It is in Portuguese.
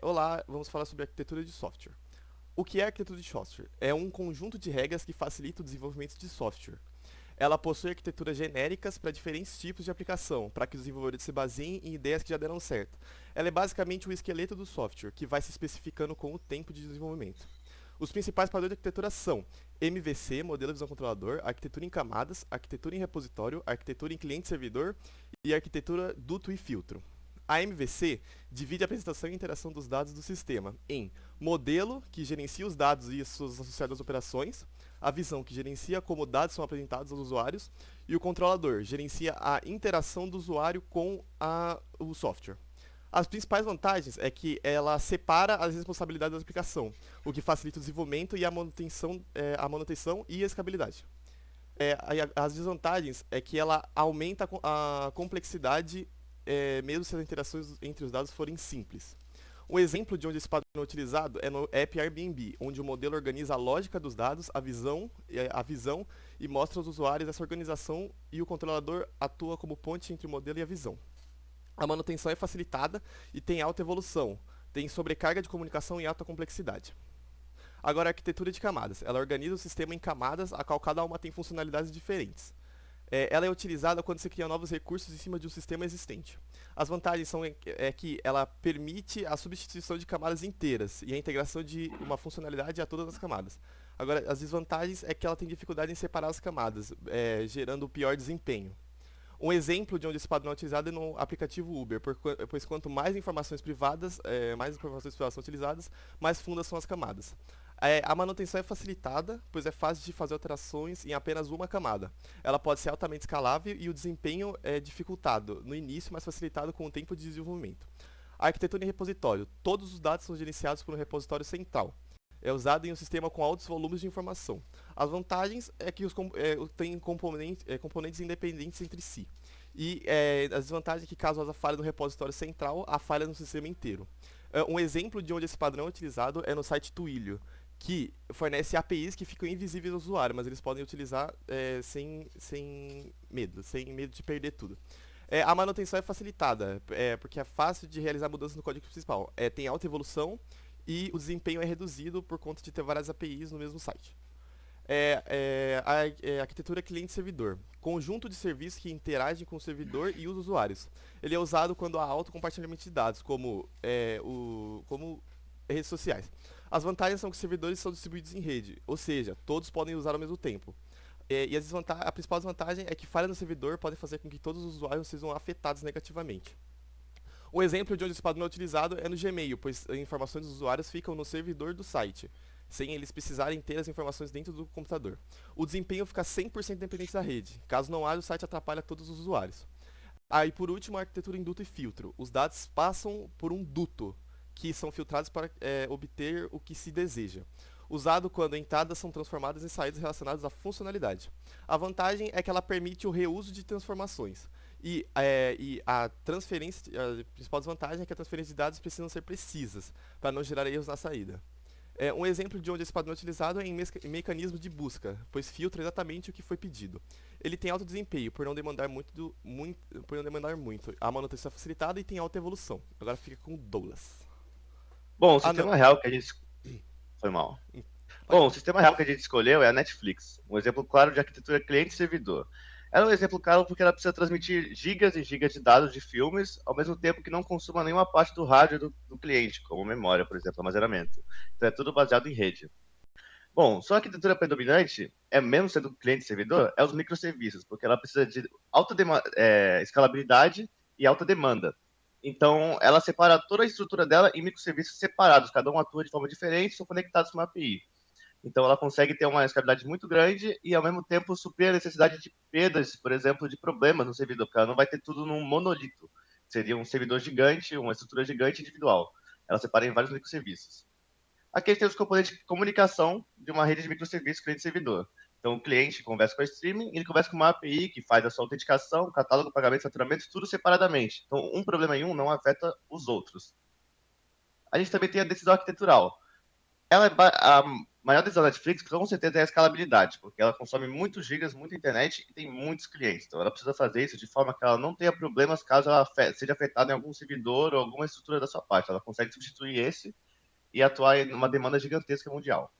Olá, vamos falar sobre arquitetura de software. O que é arquitetura de software? É um conjunto de regras que facilita o desenvolvimento de software. Ela possui arquiteturas genéricas para diferentes tipos de aplicação, para que os desenvolvedores se baseiem em ideias que já deram certo. Ela é basicamente o esqueleto do software, que vai se especificando com o tempo de desenvolvimento. Os principais padrões de arquitetura são MVC, modelo de visão controlador, arquitetura em camadas, arquitetura em repositório, arquitetura em cliente-servidor e arquitetura duto e filtro. A MVC divide a apresentação e interação dos dados do sistema em modelo, que gerencia os dados e suas associadas operações, a visão, que gerencia como dados são apresentados aos usuários, e o controlador, gerencia a interação do usuário com o software. As principais vantagens é que ela separa as responsabilidades da aplicação, o que facilita o desenvolvimento e a manutenção e a escalabilidade. As desvantagens é que ela aumenta a complexidade, mesmo se as interações entre os dados forem simples. Um exemplo de onde esse padrão é utilizado é no app Airbnb, onde o modelo organiza a lógica dos dados, a visão e mostra aos usuários essa organização, e o controlador atua como ponte entre o modelo e a visão. A manutenção é facilitada e tem alta evolução, tem sobrecarga de comunicação e alta complexidade. Agora, a arquitetura de camadas. Ela organiza o sistema em camadas, a qual cada uma tem funcionalidades diferentes. Ela é utilizada quando se cria novos recursos em cima de um sistema existente. As vantagens são que ela permite a substituição de camadas inteiras e a integração de uma funcionalidade a todas as camadas. Agora, as desvantagens é que ela tem dificuldade em separar as camadas, gerando o pior desempenho. Um exemplo de onde esse padrão é utilizado é no aplicativo Uber, pois quanto mais informações privadas, são utilizadas, mais fundas são as camadas. A manutenção é facilitada, pois é fácil de fazer alterações em apenas uma camada. Ela pode ser altamente escalável e o desempenho é dificultado no início, mas facilitado com o tempo de desenvolvimento. A arquitetura em repositório. Todos os dados são gerenciados por um repositório central. É usado em um sistema com altos volumes de informação. As vantagens é que tem componentes independentes entre si. E as desvantagens é que, caso haja falha no repositório central, há falha no sistema inteiro. Um exemplo de onde esse padrão é utilizado é no site Twilio, que fornece APIs que ficam invisíveis ao usuário, mas eles podem utilizar sem medo de perder tudo. A manutenção é facilitada, porque é fácil de realizar mudanças no código principal. Tem alta evolução e o desempenho é reduzido por conta de ter várias APIs no mesmo site. A arquitetura cliente-servidor. Conjunto de serviços que interagem com o servidor e os usuários. Ele é usado quando há alto compartilhamento de dados, como redes sociais. As vantagens são que os servidores são distribuídos em rede, ou seja, todos podem usar ao mesmo tempo. E a principal desvantagem é que falhas no servidor podem fazer com que todos os usuários sejam afetados negativamente. Um exemplo de onde esse padrão é utilizado é no Gmail, pois as informações dos usuários ficam no servidor do site, sem eles precisarem ter as informações dentro do computador. O desempenho fica 100% dependente da rede. Caso não haja, o site atrapalha todos os usuários. E por último, a arquitetura em duto e filtro. Os dados passam por um duto, que são filtrados para obter o que se deseja. Usado quando entradas são transformadas em saídas relacionadas à funcionalidade. A vantagem é que ela permite o reuso de transformações. E a principal desvantagem é que a transferência de dados precisam ser precisas, para não gerar erros na saída. Um exemplo de onde esse padrão é utilizado é em mecanismos de busca, pois filtra exatamente o que foi pedido. Ele tem alto desempenho, por não demandar muito. A manutenção é facilitada e tem alta evolução. Agora fica com o Douglas. Bom, o Ah, não. sistema real que a gente. Foi mal. Pode Bom, o falar. sistema real que a gente escolheu é a Netflix, um exemplo claro de arquitetura cliente-servidor. Ela é um exemplo claro porque ela precisa transmitir gigas e gigas de dados de filmes, ao mesmo tempo que não consuma nenhuma parte do hardware do cliente, como memória, por exemplo, armazenamento. Então é tudo baseado em rede. Bom, sua arquitetura predominante, mesmo sendo cliente-servidor, é os microserviços, porque ela precisa de escalabilidade e alta demanda. Então, ela separa toda a estrutura dela em microserviços separados, cada um atua de forma diferente, são conectados com uma API. Então, ela consegue ter uma escalabilidade muito grande e, ao mesmo tempo, suprir a necessidade de perdas, por exemplo, de problemas no servidor, porque ela não vai ter tudo num monolito. Seria um servidor gigante, uma estrutura gigante individual. Ela separa em vários microserviços. Aqui a gente tem os componentes de comunicação de uma rede de microserviços cliente-servidor. Então, o cliente conversa com a streaming, ele conversa com uma API que faz a sua autenticação, catálogo, pagamento, faturamento, tudo separadamente. Então, um problema em um não afeta os outros. A gente também tem a decisão arquitetural. Ela é maior decisão da Netflix, com certeza, é a escalabilidade, porque ela consome muitos gigas, muita internet e tem muitos clientes. Então, ela precisa fazer isso de forma que ela não tenha problemas caso ela seja afetada em algum servidor ou alguma estrutura da sua parte. Ela consegue substituir esse e atuar em uma demanda gigantesca mundial.